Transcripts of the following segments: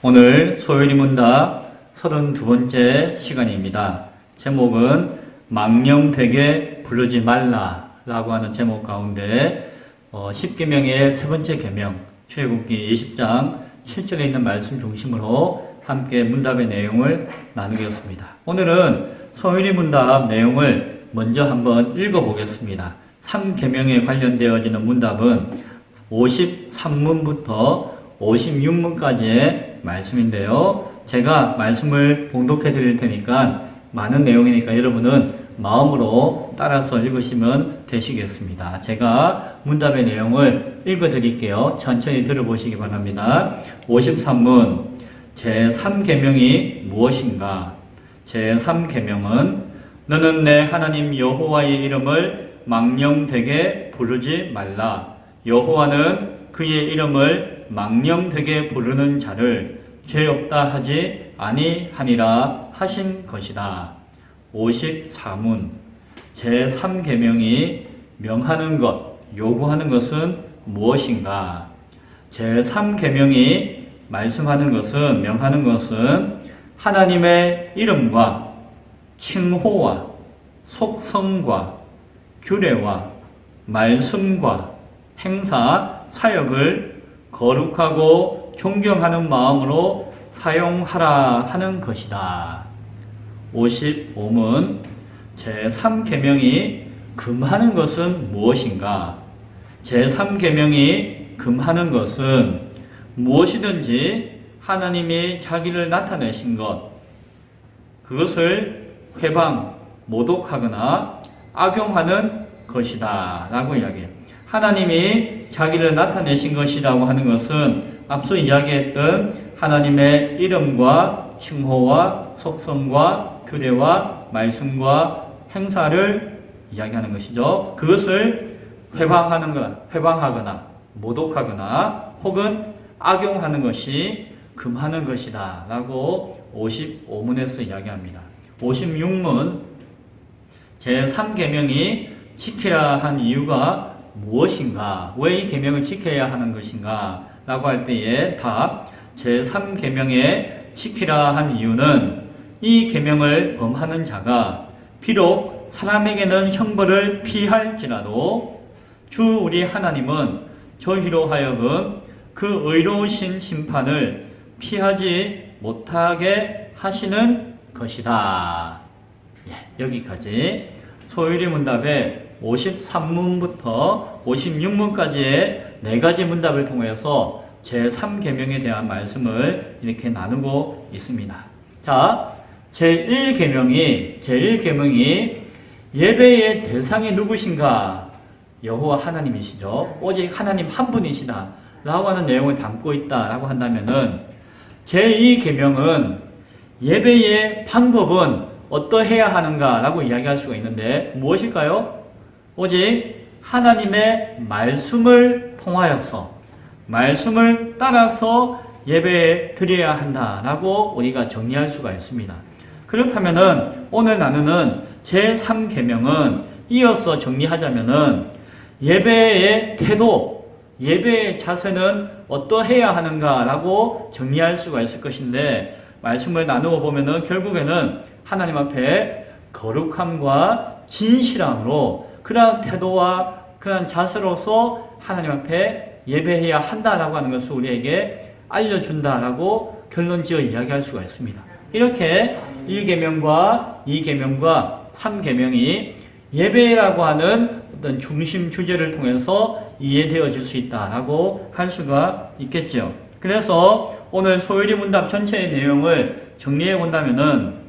오늘 소요리 문답 32번째 시간입니다. 제목은 망령되게 부르지 말라 라고 하는 제목 가운데 10계명의 세 번째 계명 출애굽기 20장 7절에 있는 말씀 중심으로 함께 문답의 내용을 나누겠습니다. 오늘은 소요리 문답 내용을 먼저 한번 읽어보겠습니다. 3계명에 관련되어지는 문답은 53문부터 56문까지의 말씀인데요. 제가 말씀을 봉독해 드릴 테니까 많은 내용이니까 여러분은 마음으로 따라서 읽으시면 되시겠습니다. 제가 문답의 내용을 읽어 드릴게요. 천천히 들어보시기 바랍니다. 53문 제3계명이 무엇인가? 제3계명은 너는 내 하나님 여호와의 이름을 망령되게 부르지 말라. 여호와는 그의 이름을 망령되게 부르는 자를 죄 없다 하지 아니하니라 하신 것이다. 54문 제3계명이 명하는 것, 요구하는 것은 무엇인가? 제3계명이 말씀하는 것은, 명하는 것은 하나님의 이름과 칭호와 속성과 규례와 말씀과 행사, 사역을 거룩하고 존경하는 마음으로 사용하라 하는 것이다. 55문 제3계명이 금하는 것은 무엇인가? 제3계명이 금하는 것은 무엇이든지 하나님이 자기를 나타내신 것, 그것을 회방, 모독하거나 악용하는 것이다 라고 이야기해요. 하나님이 자기를 나타내신 것이라고 하는 것은 앞서 이야기했던 하나님의 이름과 칭호와 속성과 규례와 말씀과 행사를 이야기하는 것이죠. 그것을 회방하거나 모독하거나 혹은 악용하는 것이 금하는 것이다 라고 55문에서 이야기합니다. 56문 제3계명이 지키라 한 이유가 무엇인가? 왜 이 계명을 지켜야 하는 것인가? 라고 할 때에 답 제3계명에 지키라 한 이유는 이 계명을 범하는 자가 비록 사람에게는 형벌을 피할지라도 주 우리 하나님은 저희로 하여금 그 의로우신 심판을 피하지 못하게 하시는 것이다. 여기까지 소요리 문답의 53문부터 56문까지의 네 가지 문답을 통해서 제3계명에 대한 말씀을 이렇게 나누고 있습니다. 자, 제1계명이 예배의 대상이 누구신가? 여호와 하나님이시죠. 오직 하나님 한 분이시다 라고 하는 내용을 담고 있다라고 한다면은 제2계명은 예배의 방법은 어떠해야 하는가 라고 이야기할 수가 있는데 무엇일까요? 오직 하나님의 말씀을 통하여서 말씀을 따라서 예배 드려야 한다라고 우리가 정리할 수가 있습니다. 그렇다면은 오늘 나누는 제3계명은 이어서 정리하자면은 예배의 태도, 예배의 자세는 어떠해야 하는가라고 정리할 수가 있을 것인데 말씀을 나누어 보면은 결국에는 하나님 앞에 거룩함과 진실함으로 그러한 태도와 그러한 자세로서 하나님 앞에 예배해야 한다라고 하는 것을 우리에게 알려준다라고 결론 지어 이야기할 수가 있습니다. 이렇게 1계명과 2계명과 3계명이 예배라고 하는 어떤 중심 주제를 통해서 이해되어질 수 있다라고 할 수가 있겠죠. 그래서 오늘 소요리 문답 전체의 내용을 정리해 본다면은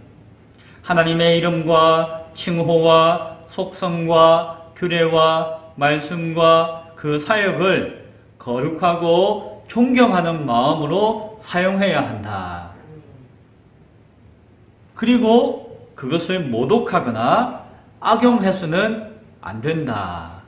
하나님의 이름과 칭호와 속성과 규례와 말씀과 그 사역을 거룩하고 존경하는 마음으로 사용해야 한다. 그리고 그것을 모독하거나 악용해서는 안 된다.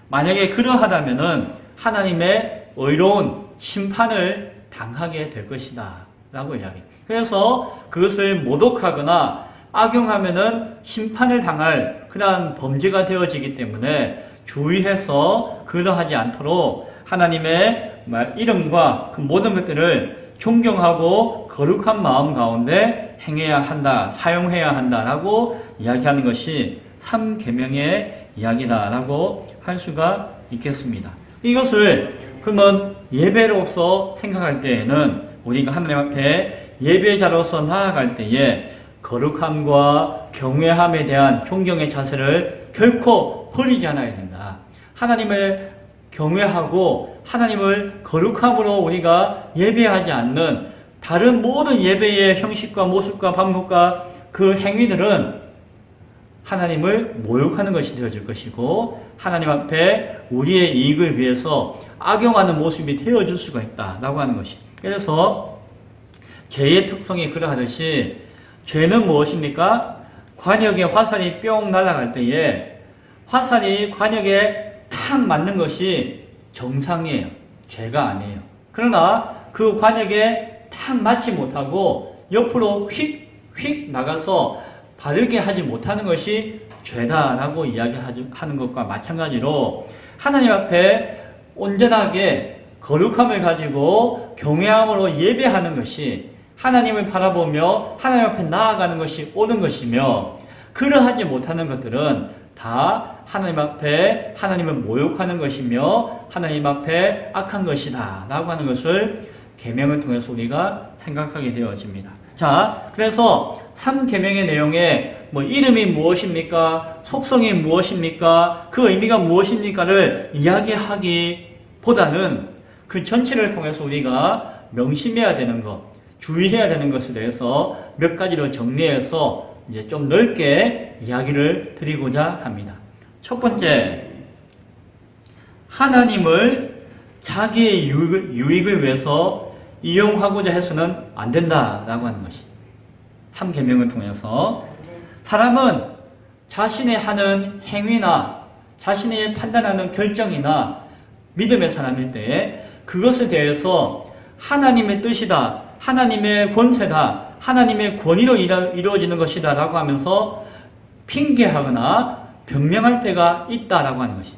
만약에 그러하다면은 하나님의 의로운 심판을 당하게 될 것이다 라고 이야기해요. 그래서 그것을 모독하거나 악용하면은 심판을 당할 그러한 범죄가 되어지기 때문에 주의해서 그러하지 않도록 하나님의 이름과 그 모든 것들을 존경하고 거룩한 마음 가운데 행해야 한다, 사용해야 한다라고 이야기하는 것이 3계명의 이야기다라고 할 수가 있겠습니다. 이것을 그러면 예배로서 생각할 때에는 우리가 하나님 앞에 예배자로서 나아갈 때에 거룩함과 경외함에 대한 존경의 자세를 결코 버리지 않아야 된다. 하나님을 경외하고 하나님을 거룩함으로 우리가 예배하지 않는 다른 모든 예배의 형식과 모습과 방법과 그 행위들은 하나님을 모욕하는 것이 되어질 것이고 하나님 앞에 우리의 이익을 위해서 악용하는 모습이 되어줄 수가 있다라고 하는 것이. 그래서 죄의 특성이 그러하듯이 죄는 무엇입니까? 관역에 화살이 뿅 날아갈 때에 화살이 관역에 탁 맞는 것이 정상이에요. 죄가 아니에요. 그러나 그 관역에 탁 맞지 못하고 옆으로 휙 나가서 바르게 하지 못하는 것이 죄다라고 이야기하는 것과 마찬가지로 하나님 앞에 온전하게 거룩함을 가지고 경외함으로 예배하는 것이 하나님을 바라보며 하나님 앞에 나아가는 것이 옳은 것이며 그러하지 못하는 것들은 다 하나님 앞에 하나님을 모욕하는 것이며 하나님 앞에 악한 것이다 라고 하는 것을 계명을 통해서 우리가 생각하게 되어집니다. 자, 그래서 3계명의 내용에 이름이 무엇입니까? 속성이 무엇입니까? 그 의미가 무엇입니까를 이야기하기보다는 그 전체를 통해서 우리가 명심해야 되는 것, 주의해야 되는 것에 대해서 몇 가지로 정리해서 이제 좀 넓게 이야기를 드리고자 합니다. 첫 번째, 하나님을 자기의 유익을 위해서 이용하고자 해서는 안 된다라고 하는 것이 3계명을 통해서 사람은 자신의 하는 행위나 자신의 판단하는 결정이나 믿음의 사람일 때에 그것에 대해서 하나님의 뜻이다, 하나님의 권세다, 하나님의 권위로 이루어지는 것이다 라고 하면서 핑계하거나 변명할 때가 있다라고 하는 것이.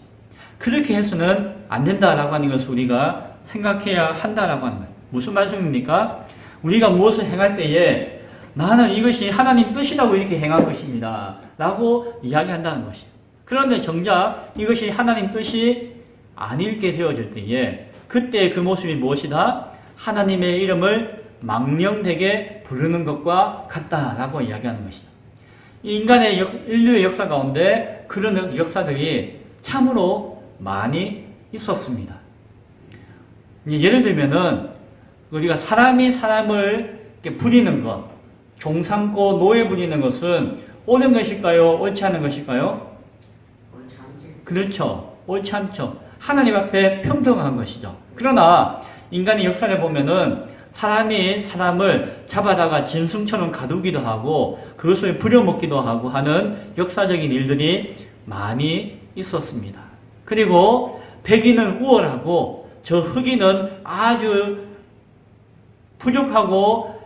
그렇게 해서는 안 된다라고 하는 것을 우리가 생각해야 한다라고 하는 거예요. 무슨 말씀입니까? 우리가 무엇을 행할 때에 나는 이것이 하나님 뜻이라고 이렇게 행한 것입니다 라고 이야기한다는 것이에요. 그런데 정작 이것이 하나님 뜻이 아닐게 되어질 때에 그때 그 모습이 무엇이다? 하나님의 이름을 망령되게 부르는 것과 같다라고 이야기하는 것이다. 인간의 인류의 역사 가운데 그런 역사들이 참으로 많이 있었습니다. 예를 들면은 우리가 사람이 사람을 부리는 것, 종 삼고 노예 부리는 것은 옳은 것일까요? 옳지 않은 것일까요? 그렇죠. 옳지 않죠. 하나님 앞에 평등한 것이죠. 그러나 인간의 역사를 보면은 사람이 사람을 잡아다가 짐승처럼 가두기도 하고 그것을 부려먹기도 하고 하는 역사적인 일들이 많이 있었습니다. 그리고 백인은 우월하고 저 흑인은 아주 부족하고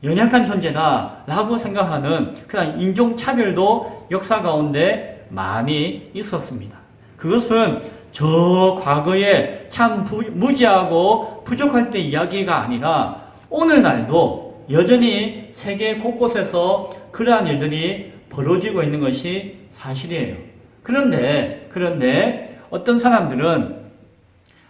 연약한 존재다 라고 생각하는 그런 인종차별도 역사 가운데 많이 있었습니다. 그것은 저 과거에 참 무지하고 부족할 때 이야기가 아니라 오늘날도 여전히 세계 곳곳에서 그러한 일들이 벌어지고 있는 것이 사실이에요. 그런데 어떤 사람들은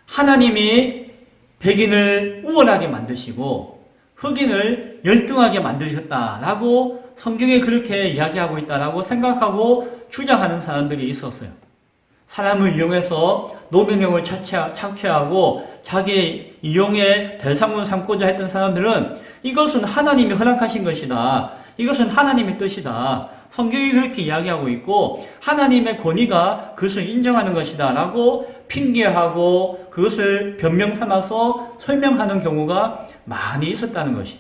하나님이 백인을 우월하게 만드시고 흑인을 열등하게 만드셨다라고 성경에 그렇게 이야기하고 있다라고 생각하고 주장하는 사람들이 있었어요. 사람을 이용해서 노동력을 착취하고 자기의 이용의 대상으로 삼고자 했던 사람들은 이것은 하나님이 허락하신 것이다. 이것은 하나님의 뜻이다. 성경이 그렇게 이야기하고 있고 하나님의 권위가 그것을 인정하는 것이다 라고 핑계하고 그것을 변명 삼아서 설명하는 경우가 많이 있었다는 것이.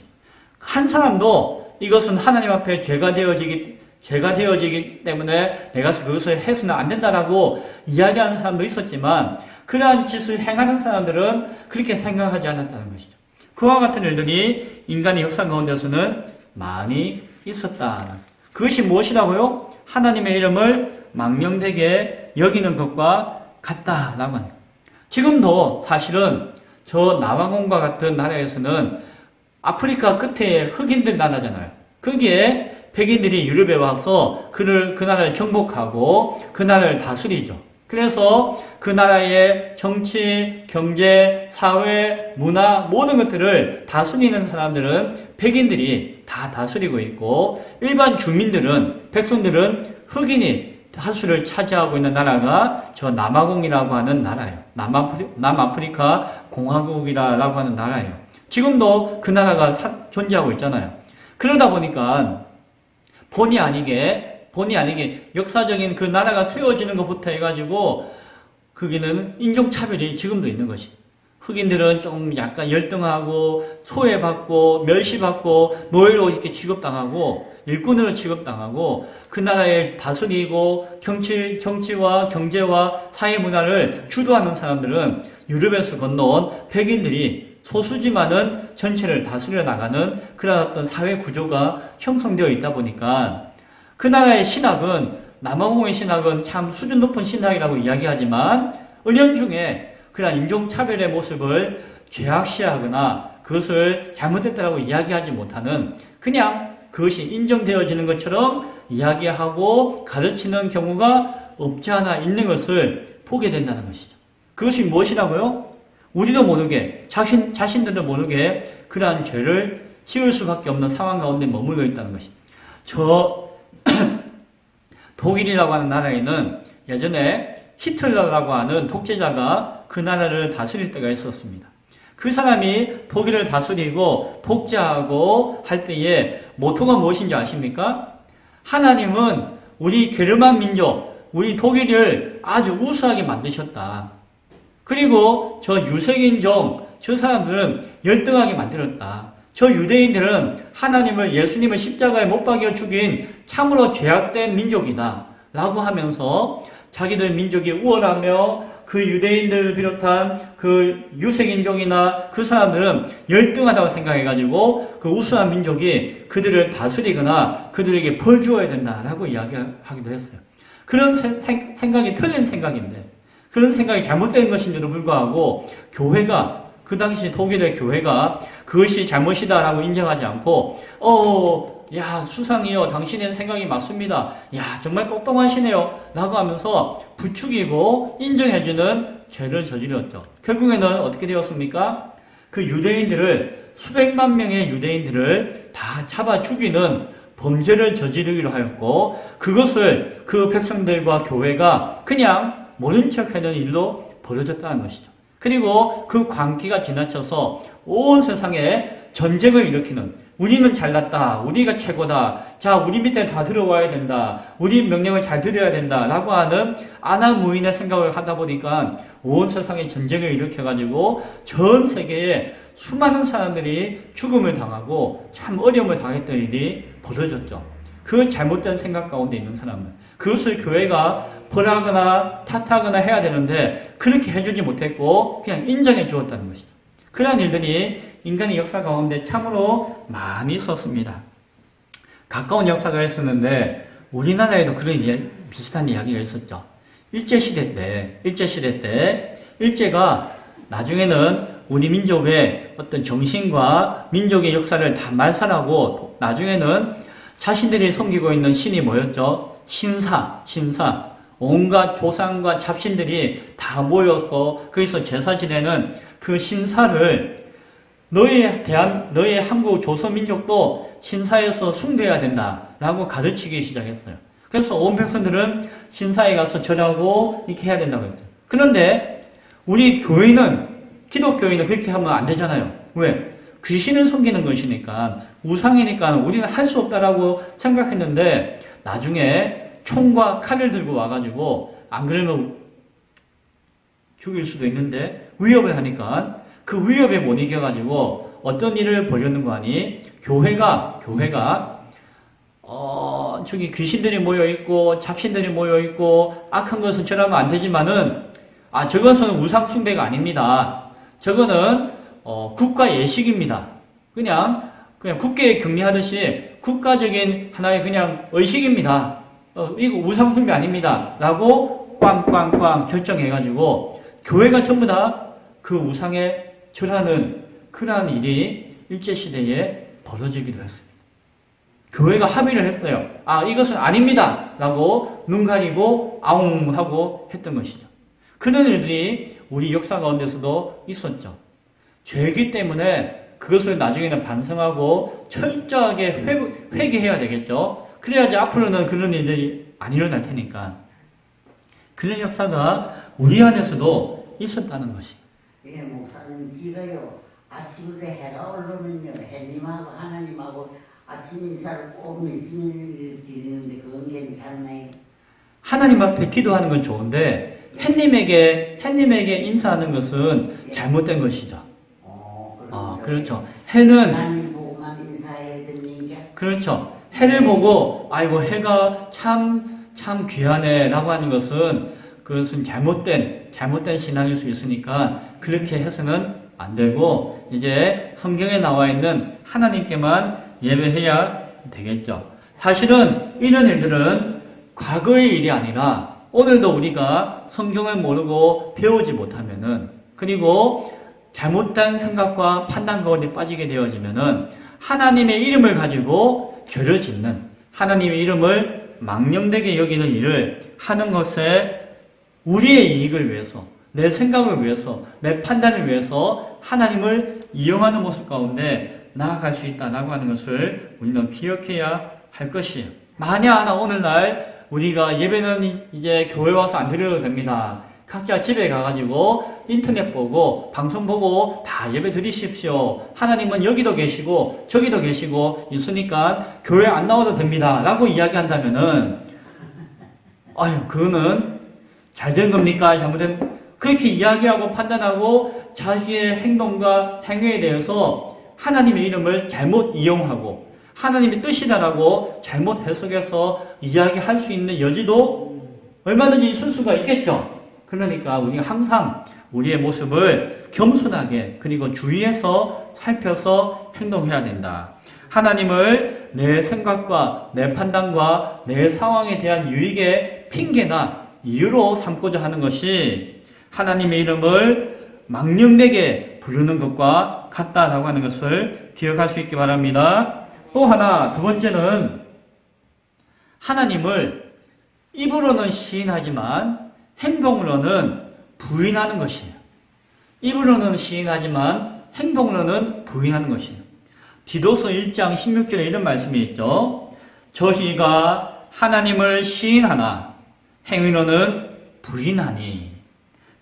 한 사람도 이것은 하나님 앞에 죄가 되어지기 때문에 내가 그것을 해서는 안 된다라고 이야기하는 사람도 있었지만 그러한 짓을 행하는 사람들은 그렇게 생각하지 않았다는 것이죠. 그와 같은 일들이 인간의 역사 가운데서는 많이 있었다. 그것이 무엇이라고요? 하나님의 이름을 망령되게 여기는 것과 같다라고 합니다. 지금도 사실은 저 남아공과 같은 나라에서는 아프리카 끝에 흑인들 나라잖아요. 거기에 백인들이 유럽에 와서 그 나라를 정복하고 그 나라를 다스리죠. 그래서 그 나라의 정치, 경제, 사회, 문화 모든 것들을 다스리는 사람들은 백인들이 다 다스리고 있고 일반 주민들은 백성들은 흑인이 다수를 차지하고 있는 나라가 저 남아공이라고 하는 나라예요. 남아프리카 공화국이라고 하는 나라예요. 지금도 그 나라가 존재하고 있잖아요. 그러다 보니까 본의 아니게 역사적인 그 나라가 세워지는 것부터 해가지고 거기는 인종차별이 지금도 있는 것이. 흑인들은 좀 약간 열등하고 소외받고 멸시받고 노예로 이렇게 취급당하고 일꾼으로 취급당하고 그 나라에 다스리고 정치와 경제와 사회 문화를 주도하는 사람들은 유럽에서 건너온 백인들이 소수지만은 전체를 다스려 나가는 그런 어떤 사회 구조가 형성되어 있다 보니까 그 나라의 신학은 남아공의 신학은 참 수준 높은 신학이라고 이야기하지만 은연중에 그런 인종차별의 모습을 죄악시하거나 그것을 잘못했다고 이야기하지 못하는 그냥 그것이 인정되어지는 것처럼 이야기하고 가르치는 경우가 없지 않아 있는 것을 보게 된다는 것이죠. 그것이 무엇이라고요? 우리도 모르게 자신들도 모르게 그러한 죄를 지을 수밖에 없는 상황 가운데 머물러 있다는 것이죠. 저 독일이라고 하는 나라에는 예전에 히틀러라고 하는 독재자가 그 나라를 다스릴 때가 있었습니다. 그 사람이 독일을 다스리고 독재하고 할 때에 모토가 무엇인지 아십니까? 하나님은 우리 게르만 민족, 우리 독일을 아주 우수하게 만드셨다. 그리고 저 유색인종, 저 사람들은 열등하게 만들었다. 저 유대인들은 하나님을 예수님을 십자가에 못 박여 죽인 참으로 죄악된 민족이다. 라고 하면서 자기들 민족이 우월하며 그 유대인들을 비롯한 그 유색인종이나 그 사람들은 열등하다고 생각해가지고 그 우수한 민족이 그들을 다스리거나 그들에게 벌 주어야 된다라고 이야기하기도 했어요. 그런 생각이 틀린 생각인데 그런 생각이 잘못된 것인데도 불구하고 교회가 그 당시 독일의 교회가 그것이 잘못이다라고 인정하지 않고 야 수상이요 당신의 생각이 맞습니다. 야 정말 똑똑하시네요 라고 하면서 부추기고 인정해주는 죄를 저질렀죠. 결국에는 어떻게 되었습니까? 그 유대인들을 수백만 명의 유대인들을 다 잡아 죽이는 범죄를 저지르기로 하였고 그것을 그 백성들과 교회가 그냥 모른 척하는 일로 벌어졌다는 것이죠. 그리고 그 광기가 지나쳐서 온 세상에 전쟁을 일으키는 우리는 잘났다. 우리가 최고다. 자, 우리 밑에 다 들어와야 된다. 우리 명령을 잘 들어야 된다. 라고 하는 아나무인의 생각을 하다 보니까 온 세상에 전쟁을 일으켜가지고 전 세계에 수많은 사람들이 죽음을 당하고 참 어려움을 당했던 일이 벌어졌죠. 그 잘못된 생각 가운데 있는 사람은 그것을 교회가 벌하거나 탓하거나 해야 되는데 그렇게 해주지 못했고 그냥 인정해 주었다는 것이죠. 그러한 일들이 인간의 역사 가운데 참으로 많이 있었습니다. 가까운 역사가 있었는데 우리나라에도 그런 비슷한 이야기가 있었죠. 일제시대 때 일제가 나중에는 우리 민족의 어떤 정신과 민족의 역사를 다 말살하고 나중에는 자신들이 섬기고 있는 신이 뭐였죠? 신사. 온갖 조상과 잡신들이 다 모여서 거기서 제사 지내는 그 신사를 너희 한국 조선민족도 신사에서 숭배해야 된다라고 가르치기 시작했어요. 그래서 온 백성들은 신사에 가서 절하고 이렇게 해야 된다고 했어요. 그런데 우리 기독교인은 그렇게 하면 안 되잖아요. 왜? 귀신을 섬기는 것이니까 우상이니까 우리는 할 수 없다라고 생각했는데 나중에 총과 칼을 들고 와가지고 안 그러면 죽일 수도 있는데 위협을 하니까 그 위협에 못 이겨가지고 어떤 일을 벌였는 거 아니? 교회가 저기 귀신들이 모여있고 잡신들이 모여있고 악한 것은 절하면 안 되지만은 저것은 우상 숭배가 아닙니다. 저거는 국가 예식입니다. 그냥 국회에 격리하듯이 국가적인 하나의 그냥 의식입니다. 이거 우상 숭배 아닙니다. 라고 꽝꽝꽝 결정해가지고 교회가 전부 다 그 우상에 절하는 그러한 일이 일제시대에 벌어지기도 했습니다. 교회가 합의를 했어요. 아, 이것은 아닙니다. 라고 눈 가리고 아웅 하고 했던 것이죠. 그런 일들이 우리 역사 가운데서도 있었죠. 죄이기 때문에 그것을 나중에는 반성하고 철저하게 회개해야 되겠죠. 그래야지 앞으로는 그런 일들이 안 일어날 테니까. 그런 역사가 우리 안에서도 있었다는 것이. 예, 목사님 지가요. 아침에 해가 오르면요. 해님하고 하나님하고 아침 인사를 꼭 믿으면 드리는데 그건 괜찮나요? 하나님 앞에 기도하는 건 좋은데 햇님에게 인사하는 것은 잘못된 것이죠. 그렇죠. 해는 하나님 보고만 인사해야 됩니까? 그렇죠. 해를 보고 아이고 해가 참 귀하네라고 하는 그것은 잘못된 신앙일 수 있으니까 그렇게 해서는 안 되고 이제 성경에 나와 있는 하나님께만 예배해야 되겠죠. 사실은 이런 일들은 과거의 일이 아니라 오늘도 우리가 성경을 모르고 배우지 못하면은 그리고 잘못된 생각과 판단 가운데 빠지게 되어지면은 하나님의 이름을 가지고 죄를 짓는 하나님의 이름을 망령되게 여기는 일을 하는 것에 우리의 이익을 위해서 내 생각을 위해서 내 판단을 위해서 하나님을 이용하는 모습 가운데 나아갈 수 있다라고 하는 것을 우리는 기억해야 할 것이에요. 만약 하나 오늘날 우리가 예배는 이제 교회 와서 안 드려도 됩니다. 각자 집에 가가지고 인터넷 보고 방송 보고 다 예배 드리십시오. 하나님은 여기도 계시고 저기도 계시고 있으니까 교회 안 나와도 됩니다. 라고 이야기한다면은 그거는 잘된 겁니까? 잘못된 그렇게 이야기하고 판단하고 자기의 행동과 행위에 대해서 하나님의 이름을 잘못 이용하고 하나님의 뜻이다라고 잘못 해석해서 이야기할 수 있는 여지도 얼마든지 있을 수가 있겠죠. 그러니까 우리가 항상 우리의 모습을 겸손하게 그리고 주의해서 살펴서 행동해야 된다. 하나님을 내 생각과 내 판단과 내 상황에 대한 유익의 핑계나 이유로 삼고자 하는 것이 하나님의 이름을 망령되게 부르는 것과 같다라고 하는 것을 기억할 수 있기 바랍니다. 또 하나, 두 번째는 하나님을 입으로는 시인하지만 행동으로는 부인하는 것이에요. 입으로는 시인하지만 행동으로는 부인하는 것이에요. 디도서 1장 16절에 이런 말씀이 있죠. 저희가 하나님을 시인하나 행위로는 부인하니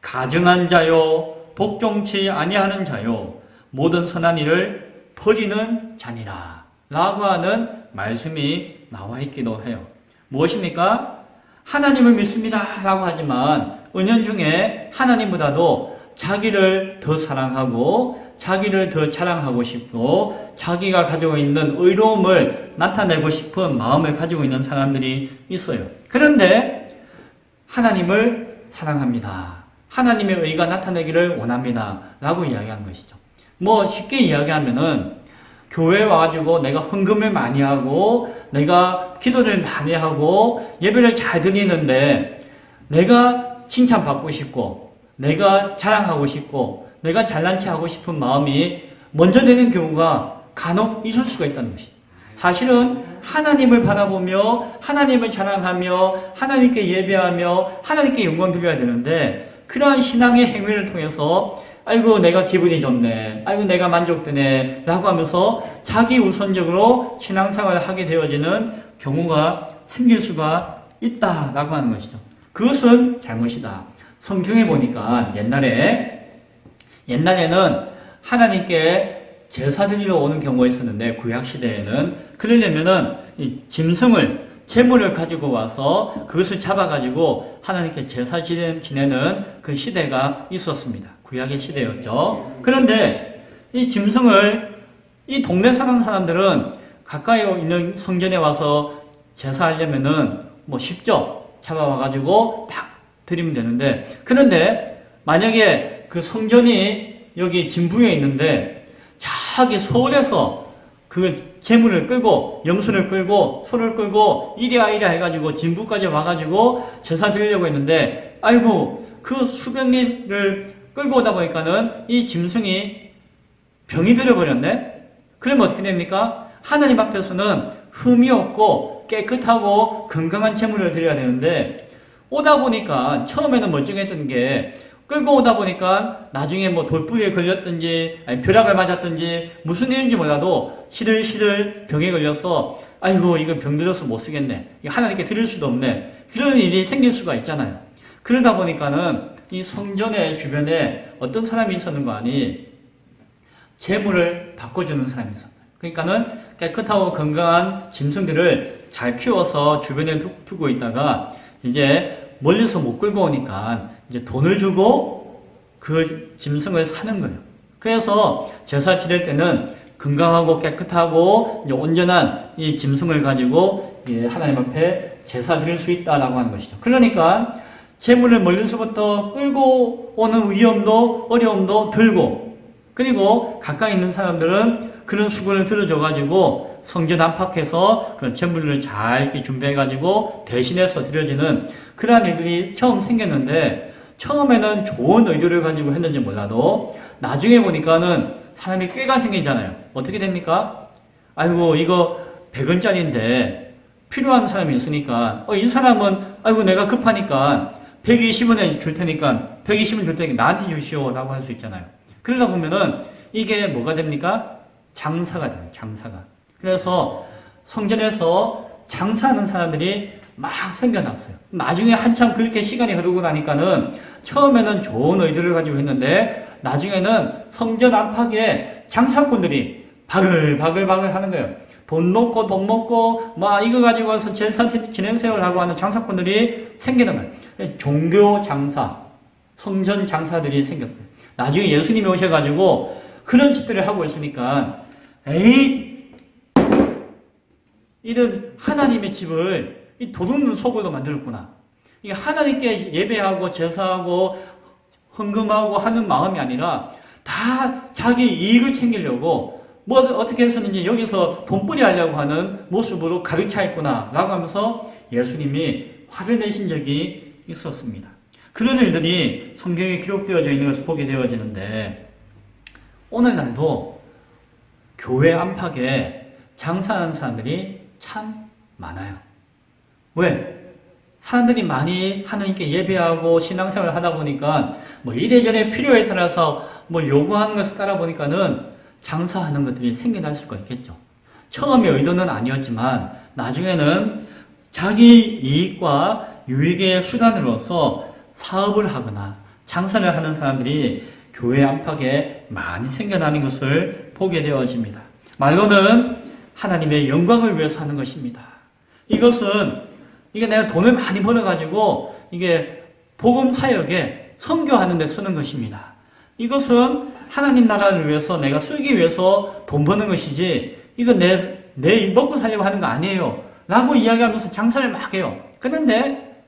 가증한 자요 복종치 아니하는 자요 모든 선한 일을 버리는 자니라 라고 하는 말씀이 나와 있기도 해요. 무엇입니까? 하나님을 믿습니다 라고 하지만 은연중에 하나님보다도 자기를 더 사랑하고 자기를 더 자랑하고 싶고 자기가 가지고 있는 의로움을 나타내고 싶은 마음을 가지고 있는 사람들이 있어요. 그런데 하나님을 사랑합니다. 하나님의 의가 나타내기를 원합니다. 라고 이야기하는 것이죠. 쉽게 이야기하면은 교회에 와가지고 내가 헌금을 많이 하고 내가 기도를 많이 하고 예배를 잘 드리는데 내가 칭찬받고 싶고 내가 자랑하고 싶고 내가 잘난 체 하고 싶은 마음이 먼저 되는 경우가 간혹 있을 수가 있다는 것이죠. 사실은 하나님을 바라보며 하나님을 자랑하며 하나님께 예배하며 하나님께 영광 드려야 되는데 그러한 신앙의 행위를 통해서 아이고 내가 기분이 좋네 아이고 내가 만족되네 라고 하면서 자기 우선적으로 신앙생활을 하게 되어지는 경우가 생길 수가 있다라고 하는 것이죠. 그것은 잘못이다. 성경에 보니까 옛날에는 하나님께 제사 드리러 오는 경우가 있었는데 구약시대에는 그러려면은 이 짐승을 제물을 가지고 와서 그것을 잡아가지고 하나님께 제사 지내는 그 시대가 있었습니다. 구약의 시대였죠. 그런데 이 짐승을 이 동네 사는 사람들은 가까이 있는 성전에 와서 제사하려면은 쉽죠. 잡아와가지고 딱 드리면 되는데 그런데 만약에 그 성전이 여기 진부에 있는데 저기 서울에서 그 재물을 끌고 염소를 끌고 소를 끌고 이리야 해가지고 진부까지 와가지고 제사 드리려고 했는데 아이고 그 수백 리를 끌고 오다 보니까는 이 짐승이 병이 들어버렸네. 그러면 어떻게 됩니까? 하나님 앞에서는 흠이 없고 깨끗하고 건강한 제물을 드려야 되는데 오다 보니까 처음에는 멀쩡했던 게 끌고 오다 보니까 나중에 뭐 돌부리에 걸렸든지 아니 벼락을 맞았든지 무슨 일인지 몰라도 시들시들 병에 걸려서 아이고 이거 병들어서 못 쓰겠네. 이거 하나님께 드릴 수도 없네. 그런 일이 생길 수가 있잖아요. 그러다 보니까는 이 성전의 주변에 어떤 사람이 있었는 거 아니 재물을 바꿔주는 사람이 있었어요. 그러니까는 깨끗하고 건강한 짐승들을 잘 키워서 주변에 두고 있다가 이제 멀리서 못 끌고 오니까 이제 돈을 주고 그 짐승을 사는 거예요. 그래서 제사 지낼 때는 건강하고 깨끗하고 이제 온전한 이 짐승을 가지고 하나님 앞에 제사 드릴 수 있다라고 하는 것이죠. 그러니까 재물을 멀리서부터 끌고 오는 위험도 어려움도 들고 그리고 가까이 있는 사람들은 그런 수고를 들어줘가지고 성전 안팎에서 그런 재물을 잘 이렇게 준비해가지고 대신해서 드려지는 그러한 일들이 처음 생겼는데 처음에는 좋은 의도를 가지고 했는지 몰라도 나중에 보니까는 사람이 꾀가 생기잖아요. 어떻게 됩니까? 아이고 이거 100원짜리인데 필요한 사람이 있으니까 이 사람은 아이고 내가 급하니까 120원에 줄 테니까 120원 줄 테니까 나한테 주시오 라고 할 수 있잖아요. 그러다 보면은 이게 뭐가 됩니까? 장사가 돼요. 장사가. 그래서 성전에서 장사하는 사람들이 막 생겨났어요. 나중에 한참 그렇게 시간이 흐르고 나니까는 처음에는 좋은 의도를 가지고 했는데 나중에는 성전 안팎에 장사꾼들이 바글바글 하는 거예요. 돈 먹고 막 이거 가지고 와서 제사 지내세요라고 하는 장사꾼들이 생기는 거예요. 종교 장사, 성전 장사들이 생겼어요. 나중에 예수님이 오셔가지고 그런 짓들을 하고 있으니까 에이 이런 하나님의 집을 이 도둑놈 속으로 만들었구나. 이게 하나님께 예배하고 제사하고 헌금하고 하는 마음이 아니라 다 자기 이익을 챙기려고 뭐 어떻게 해서는지 여기서 돈벌이 하려고 하는 모습으로 가득 차 있구나 라고 하면서 예수님이 화를 내신 적이 있었습니다. 그런 일들이 성경에 기록되어져 있는 것을 보게 되어지는데 오늘날도 교회 안팎에 장사하는 사람들이 참 많아요. 왜? 사람들이 많이 하나님께 예배하고 신앙생활을 하다 보니까 뭐 이래저래 필요에 따라서 뭐 요구하는 것을 따라 보니까는 장사하는 것들이 생겨날 수가 있겠죠. 처음에 의도는 아니었지만 나중에는 자기 이익과 유익의 수단으로서 사업을 하거나 장사를 하는 사람들이 교회 안팎에 많이 생겨나는 것을 보게 되어집니다. 말로는 하나님의 영광을 위해서 하는 것입니다. 이게 내가 돈을 많이 벌어가지고 이게 복음 사역에 선교하는 데 쓰는 것입니다. 이것은 하나님 나라를 위해서 내가 쓰기 위해서 돈 버는 것이지 이거 내 먹고 살려고 하는 거 아니에요 라고 이야기하면서 장사를 막 해요. 그런데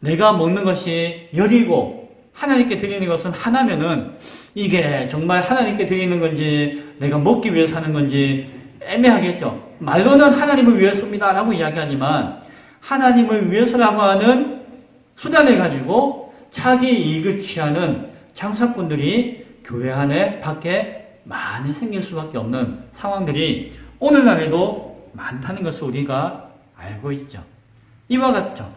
내가 먹는 것이 열이고 하나님께 드리는 것은 하나면은 이게 정말 하나님께 드리는 건지 내가 먹기 위해서 하는 건지 애매하겠죠. 말로는 하나님을 위해서입니다 라고 이야기하지만 하나님을 위해서라고 하는 수단을 가지고 자기 이익을 취하는 장사꾼들이 교회 안에 밖에 많이 생길 수밖에 없는 상황들이 오늘날에도 많다는 것을 우리가 알고 있죠. 이와 같죠.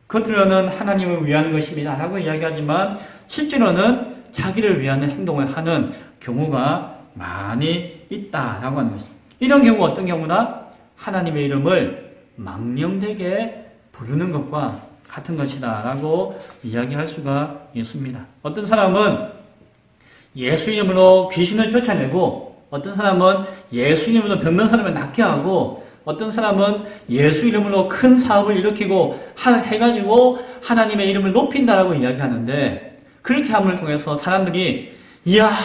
겉으로는 하나님을 위하는 것입니다 라고 이야기하지만 실제로는 자기를 위하는 행동을 하는 경우가 많이 있다라고 하는 것입니다. 이런 경우 어떤 경우나 하나님의 이름을 망령되게 부르는 것과 같은 것이다 라고 이야기할 수가 있습니다. 어떤 사람은 예수 이름으로 귀신을 쫓아내고 어떤 사람은 예수 이름으로 병든 사람을 낫게 하고 어떤 사람은 예수 이름으로 큰 사업을 일으키고 해가지고 하나님의 이름을 높인다라고 이야기하는데 그렇게 함을 통해서 사람들이 이야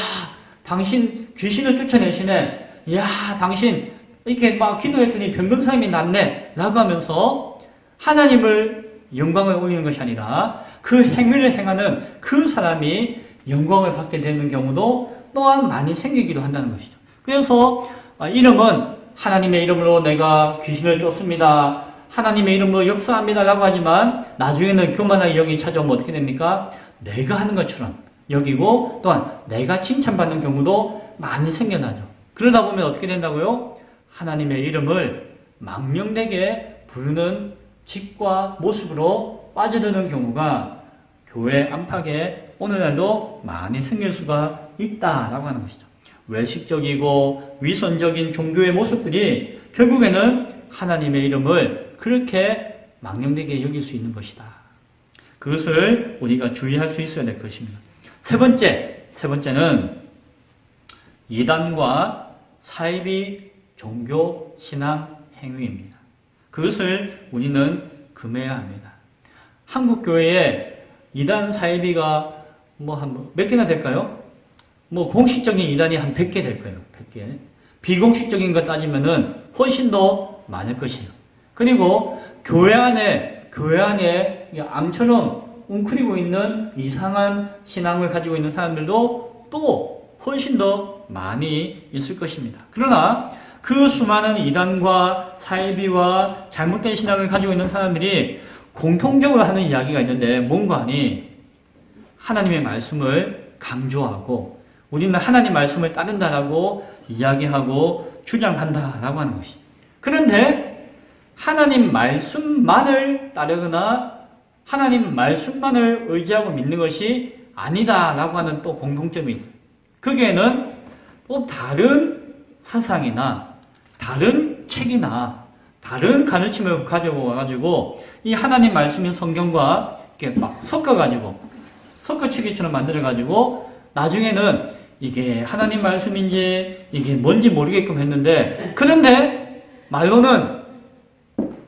당신 귀신을 쫓아내시네 이야 당신 이렇게 막 기도했더니 병든 사람이 낫네 라고 하면서 하나님을 영광을 올리는 것이 아니라 그 행위를 행하는 그 사람이 영광을 받게 되는 경우도 또한 많이 생기기도 한다는 것이죠. 그래서 이름은 하나님의 이름으로 내가 귀신을 쫓습니다. 하나님의 이름으로 역사합니다 라고 하지만 나중에는 교만하게 영이 찾아오면 어떻게 됩니까? 내가 하는 것처럼 여기고 또한 내가 칭찬받는 경우도 많이 생겨나죠. 그러다 보면 어떻게 된다고요? 하나님의 이름을 망령되게 부르는 짓과 모습으로 빠져드는 경우가 교회 안팎에 오늘날도 많이 생길 수가 있다라고 하는 것이죠. 외식적이고 위선적인 종교의 모습들이 결국에는 하나님의 이름을 그렇게 망령되게 여길 수 있는 것이다. 그것을 우리가 주의할 수 있어야 될 것입니다. 세 번째는 이단과 사이비 종교 신앙 행위입니다. 그것을 우리는 금해야 합니다. 한국 교회에 이단 사이비가 몇 개나 될까요? 공식적인 이단이 한 100개 될 거예요. 100개. 비공식적인 것 따지면은 훨씬 더 많을 것이에요. 그리고 교회 안에 암처럼 웅크리고 있는 이상한 신앙을 가지고 있는 사람들도 또 훨씬 더 많이 있을 것입니다. 그러나 그 수많은 이단과 사이비와 잘못된 신앙을 가지고 있는 사람들이 공통적으로 하는 이야기가 있는데 뭔가 하니 하나님의 말씀을 강조하고 우리는 하나님 말씀을 따른다라고 이야기하고 주장한다라고 하는 것이. 그런데 하나님 말씀만을 따르거나 하나님 말씀만을 의지하고 믿는 것이 아니다라고 하는 또 공통점이 있어요. 거기에는 또 다른 사상이나 다른 책이나 다른 가르침을 가지고 와가지고 이 하나님 말씀인 성경과 이렇게 막 섞어치기처럼 만들어가지고 나중에는 이게 하나님 말씀인지 이게 뭔지 모르게끔 했는데 그런데 말로는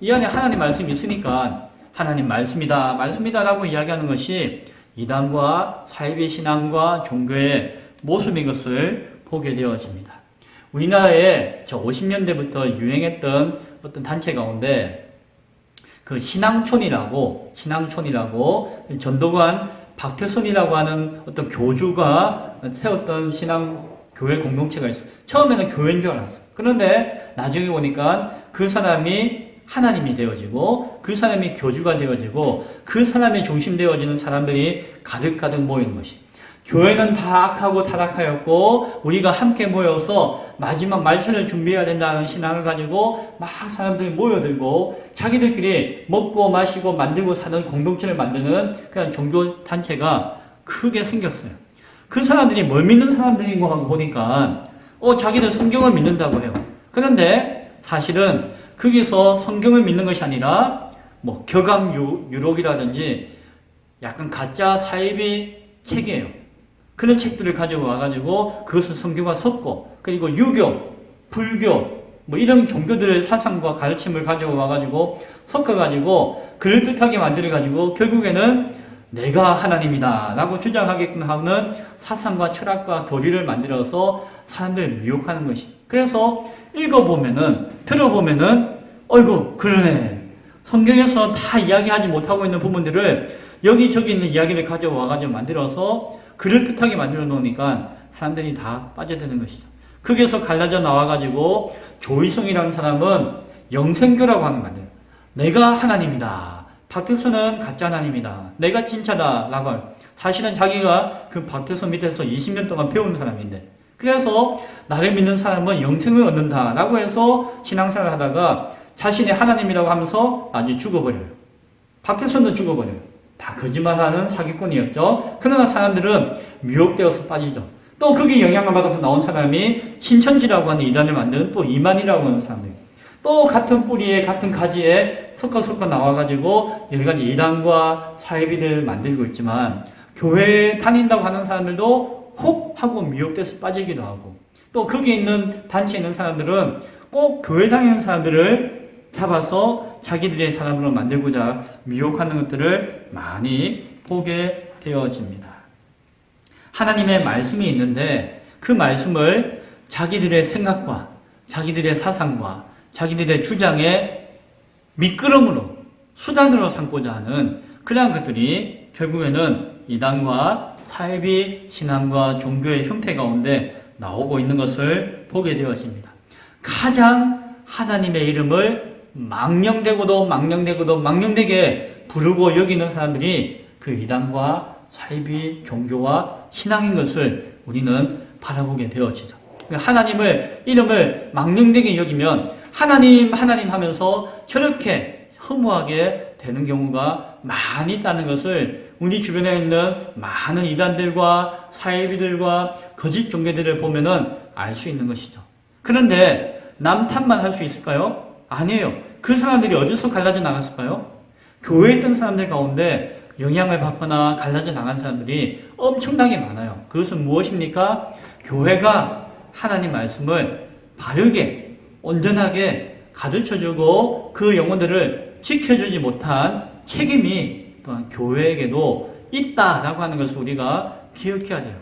이 안에 하나님 말씀이 있으니까 하나님 말씀이다라고 이야기하는 것이 이단과 사이비 신앙과 종교의 모습인 것을 보게 되어집니다. 우리나라에 저 50년대부터 유행했던 어떤 단체 가운데 그 신앙촌이라고 전도관 박태선이라고 하는 어떤 교주가 세웠던 교회 공동체가 있어요. 처음에는 교회인 줄 알았어요. 그런데 나중에 보니까 그 사람이 하나님이 되어지고 그 사람이 교주가 되어지고 그 사람이 중심 되어지는 사람들이 가득가득 모이는 것이. 교회는 다 악하고 타락하였고 우리가 함께 모여서 마지막 말씀을 준비해야 된다는 신앙을 가지고 막 사람들이 모여들고 자기들끼리 먹고 마시고 만들고 사는 공동체를 만드는 그런 종교단체가 크게 생겼어요. 그 사람들이 뭘 믿는 사람들인 거 하고 보니까 자기들 성경을 믿는다고 해요. 그런데 사실은 거기서 성경을 믿는 것이 아니라 격암 유록이라든지 약간 가짜 사이비 책이에요. 그런 책들을 가지고 와가지고 그것을 성경과 섞고 그리고 유교, 불교 이런 종교들의 사상과 가르침을 가지고 와가지고 섞어가지고 그럴듯하게 만들어가지고 결국에는 내가 하나님이다 라고 주장하게끔 하는 사상과 철학과 도리를 만들어서 사람들을 미혹하는 것이. 그래서 읽어보면은 들어보면은 어이구 그러네. 성경에서 다 이야기하지 못하고 있는 부분들을 여기저기 있는 이야기를 가져와가지고 만들어서 그럴듯하게 만들어 놓으니까 사람들이 다 빠져드는 것이죠. 거기에서 갈라져 나와가지고 조희성이라는 사람은 영생교라고 하는 거 만들어요. 내가 하나님이다. 박태수는 가짜 하나님이다. 내가 진짜다. 라고 해요. 사실은 자기가 그 박태수 밑에서 20년 동안 배운 사람인데 그래서 나를 믿는 사람은 영생을 얻는다. 라고 해서 신앙생활을 하다가 자신이 하나님이라고 하면서 나중에 죽어버려요. 박태수는 죽어버려요. 다 거짓말하는 사기꾼이었죠. 그러나 사람들은 미혹되어서 빠지죠. 또 거기에 영향을 받아서 나온 사람이 신천지라고 하는 이단을 만든 또 이만희라고 하는 사람들. 또 같은 뿌리에 같은 가지에 섞어 나와가지고 여러 가지 이단과 사이비를 만들고 있지만 교회에 다닌다고 하는 사람들도 혹 하고 미혹돼서 빠지기도 하고 또 거기에 있는 단체에 있는 사람들은 꼭 교회 다니는 사람들을 잡아서 자기들의 사람으로 만들고자 미혹하는 것들을 많이 보게 되어집니다. 하나님의 말씀이 있는데 그 말씀을 자기들의 생각과 자기들의 사상과 자기들의 주장의 미끄럼으로 수단으로 삼고자 하는 그러한 것들이 결국에는 이단과 사이비 신앙과 종교의 형태 가운데 나오고 있는 것을 보게 되어집니다. 가장 하나님의 이름을 망령되게 부르고 여기는 사람들이 그 이단과 사이비 종교와 신앙인 것을 우리는 바라보게 되어지죠. 하나님을 이름을 망령되게 여기면 하나님 하나님 하면서 저렇게 허무하게 되는 경우가 많이 있다는 것을 우리 주변에 있는 많은 이단들과 사이비들과 거짓 종교들을 보면은 알 수 있는 것이죠. 그런데 남 탓만 할 수 있을까요? 아니에요. 그 사람들이 어디서 갈라져 나갔을까요? 교회에 있던 사람들 가운데 영향을 받거나 갈라져 나간 사람들이 엄청나게 많아요. 그것은 무엇입니까? 교회가 하나님 말씀을 바르게 온전하게 가르쳐주고 그 영혼들을 지켜주지 못한 책임이 또한 교회에게도 있다라고 하는 것을 우리가 기억해야 돼요.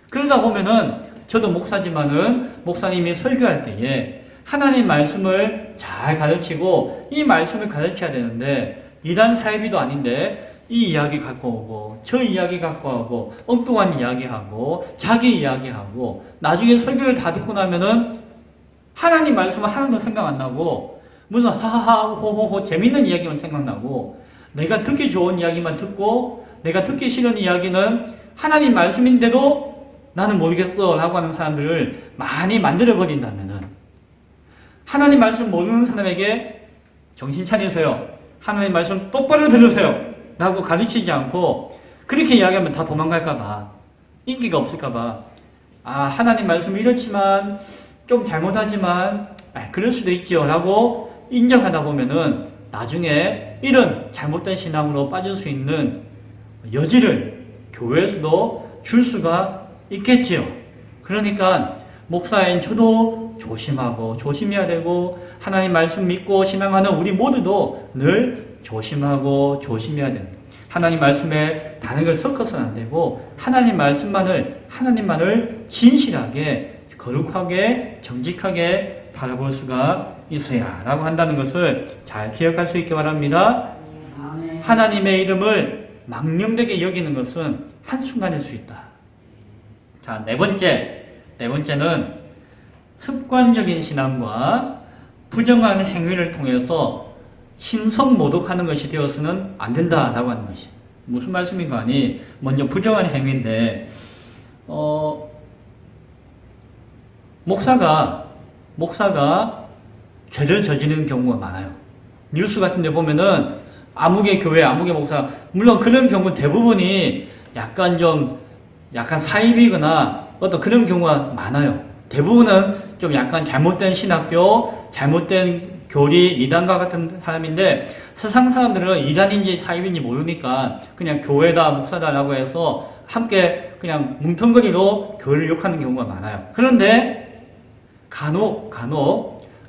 그러다 보면은 저도 목사지만은 목사님이 설교할 때에 하나님 말씀을 잘 가르치고 이 말씀을 가르쳐야 되는데 이단 사이비도 아닌데 이 이야기 갖고 오고 저 이야기 갖고 오고 엉뚱한 이야기하고 자기 이야기하고 나중에 설교를 다 듣고 나면은 하나님 말씀은 하나도 생각 안 나고 무슨 하하하 호호호 재밌는 이야기만 생각나고 내가 듣기 좋은 이야기만 듣고 내가 듣기 싫은 이야기는 하나님 말씀인데도 나는 모르겠어 라고 하는 사람들을 많이 만들어 버린다면은 하나님 말씀 모르는 사람에게 정신 차리세요. 하나님 말씀 똑바로 들으세요. 라고 가르치지 않고 그렇게 이야기하면 다 도망갈까봐 인기가 없을까봐 하나님 말씀이 이렇지만 좀 잘못하지만 그럴 수도 있죠 라고 인정하다 보면은 나중에 이런 잘못된 신앙으로 빠질 수 있는 여지를 교회에서도 줄 수가 있겠지요. 그러니까 목사인 저도 조심하고 조심해야 되고 하나님 말씀 믿고 신앙하는 우리 모두도 늘 조심하고 조심해야 됩니다. 하나님 말씀에 다른 걸 섞어서는 안 되고 하나님 말씀만을 진실하게 거룩하게 정직하게 바라볼 수가 있어야 라고 한다는 것을 잘 기억할 수 있기 바랍니다. 하나님의 이름을 망령되게 여기는 것은 한순간일 수 있다. 자, 네 번째는 습관적인 신앙과 부정한 행위를 통해서 신성모독하는 것이 되어서는 안 된다라고 하는 것이 무슨 말씀인가 하니 먼저 부정한 행위인데 목사가 죄를 저지르는 경우가 많아요. 뉴스 같은 데 보면은 아무개 교회 아무개 목사 물론 그런 경우 대부분이 약간 사입이거나 어떤 그런 경우가 많아요. 대부분은 좀 약간 잘못된 신학교, 잘못된 교리, 이단과 같은 사람인데 세상 사람들은 이단인지 사입인지 모르니까 그냥 교회다, 목사다라고 해서 함께 그냥 뭉텅거리로 교회를 욕하는 경우가 많아요. 그런데 간혹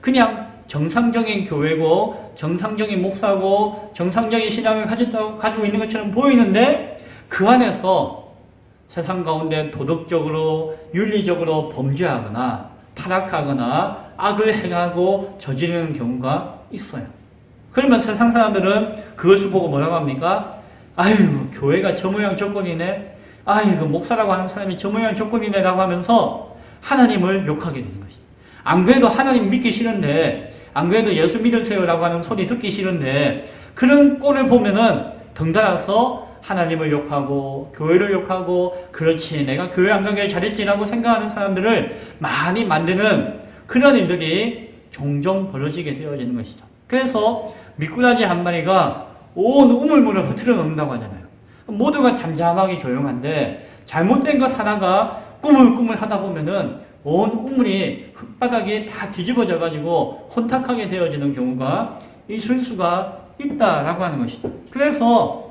그냥 정상적인 교회고 정상적인 목사고 정상적인 신앙을 가지고 있는 것처럼 보이는데 그 안에서 세상 가운데 도덕적으로 윤리적으로 범죄하거나 타락하거나 악을 행하고 저지르는 경우가 있어요. 그러면 세상 사람들은 그것을 보고 뭐라고 합니까? 아유 교회가 저 모양 조건이네. 아유 목사라고 하는 사람이 저 모양 조건이네 라고 하면서 하나님을 욕하게 되는 것이죠. 안 그래도 하나님 믿기 싫은데 안 그래도 예수 믿으세요 라고 하는 소리 듣기 싫은데 그런 꼴을 보면은 덩달아서 하나님을 욕하고 교회를 욕하고 그렇지 내가 교회 안 가길 잘했지라고 생각하는 사람들을 많이 만드는 그런 일들이 종종 벌어지게 되어지는 것이죠. 그래서 미꾸라지 한 마리가 온 우물물을 흐트러 놓는다고 하잖아요. 모두가 잠잠하게 조용한데 잘못된 것 하나가 꾸물꾸물 하다 보면은 온 우물이 흙바닥이 다 뒤집어져 가지고 혼탁하게 되어지는 경우가 있을 수가 있다라고 하는 것이죠. 그래서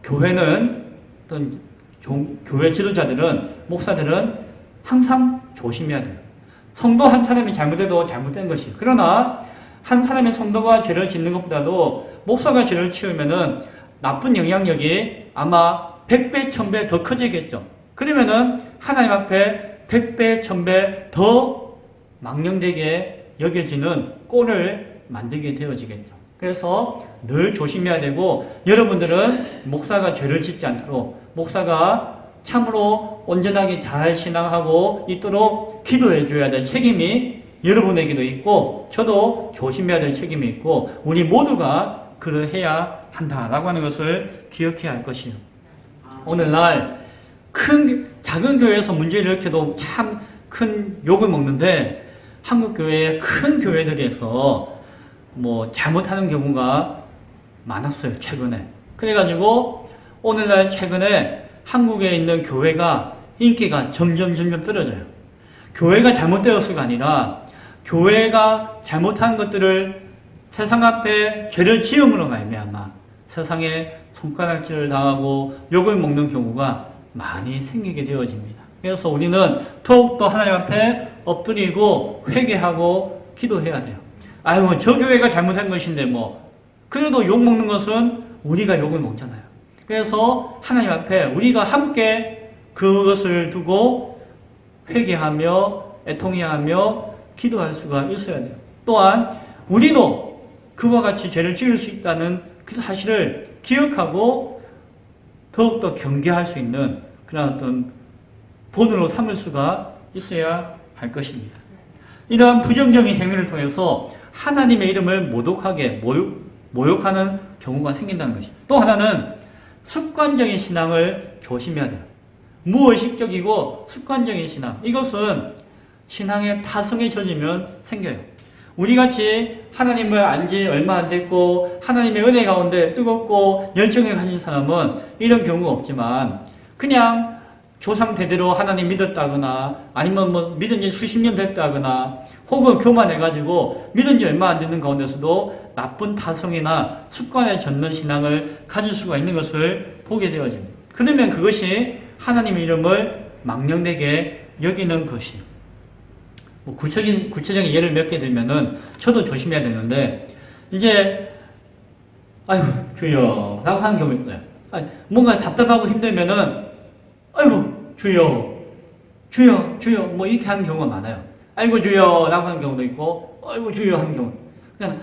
교회는 어떤 교회 지도자들은 목사들은 항상 조심해야 돼요. 성도 한 사람이 잘못해도 잘못된 것이 그러나 한 사람의 성도가 죄를 짓는 것보다도 목사가 죄를 치우면은 나쁜 영향력이 아마 100배, 1000배 더 커지겠죠. 그러면은 하나님 앞에 100배, 1000배 더 망령되게 여겨지는 꼴을 만들게 되어지겠죠. 그래서 늘 조심해야 되고 여러분들은 목사가 죄를 짓지 않도록 목사가 참으로 온전하게 잘 신앙하고 있도록 기도해 줘야 될 책임이 여러분에게도 있고 저도 조심해야 될 책임이 있고 우리 모두가 그러해야 한다라고 하는 것을 기억해야 할 것이에요. 오늘날 작은 교회에서 문제를 일으켜도 참 큰 욕을 먹는데 한국 교회의 큰 교회들에서 뭐 잘못하는 경우가 많았어요, 최근에. 그래가지고 오늘날 최근에 한국에 있는 교회가 인기가 점점 떨어져요. 교회가 잘못되었을가 아니라 교회가 잘못한 것들을 세상 앞에 죄를 지음으로 말미암아 세상에 손가락질을 당하고 욕을 먹는 경우가 많이 생기게 되어집니다. 그래서 우리는 더욱더 하나님 앞에 엎드리고 회개하고 기도해야 돼요. 아이고, 저 교회가 잘못한 것인데 뭐. 그래도 욕 먹는 것은 우리가 욕을 먹잖아요. 그래서 하나님 앞에 우리가 함께 그것을 두고 회개하며 애통해하며 기도할 수가 있어야 돼요. 또한 우리도 그와 같이 죄를 지을 수 있다는 그 사실을 기억하고 더욱더 경계할 수 있는 그런 어떤 본으로 삼을 수가 있어야 할 것입니다. 이러한 부정적인 행위를 통해서 하나님의 이름을 모독하게 모욕하는 경우가 생긴다는 것입니다. 또 하나는 습관적인 신앙을 조심해야 돼요. 무의식적이고 습관적인 신앙. 이것은 신앙의 타성에 젖으면 생겨요. 우리같이 하나님을 안지 얼마 안 됐고 하나님의 은혜 가운데 뜨겁고 열정을 가진 사람은 이런 경우가 없지만 그냥 조상 대대로 하나님 믿었다거나 아니면 뭐 믿은 지 수십 년 됐다거나 혹은 교만해가지고 믿은 지 얼마 안 되는 가운데서도 나쁜 타성이나 습관에 젖는 신앙을 가질 수가 있는 것을 보게 되어집니다. 그러면 그것이 하나님의 이름을 망령되게 여기는 것이. 뭐 구체적인 예를 몇 개 들면은 저도 조심해야 되는데 이제 아이고 주여 라고 하는 경우 있어요. 뭔가 답답하고 힘들면은 아이고 주여 뭐 이렇게 하는 경우가 많아요. 아이고 주여 라고 하는 경우도 있고 아이고 주여 하는 경우. 그냥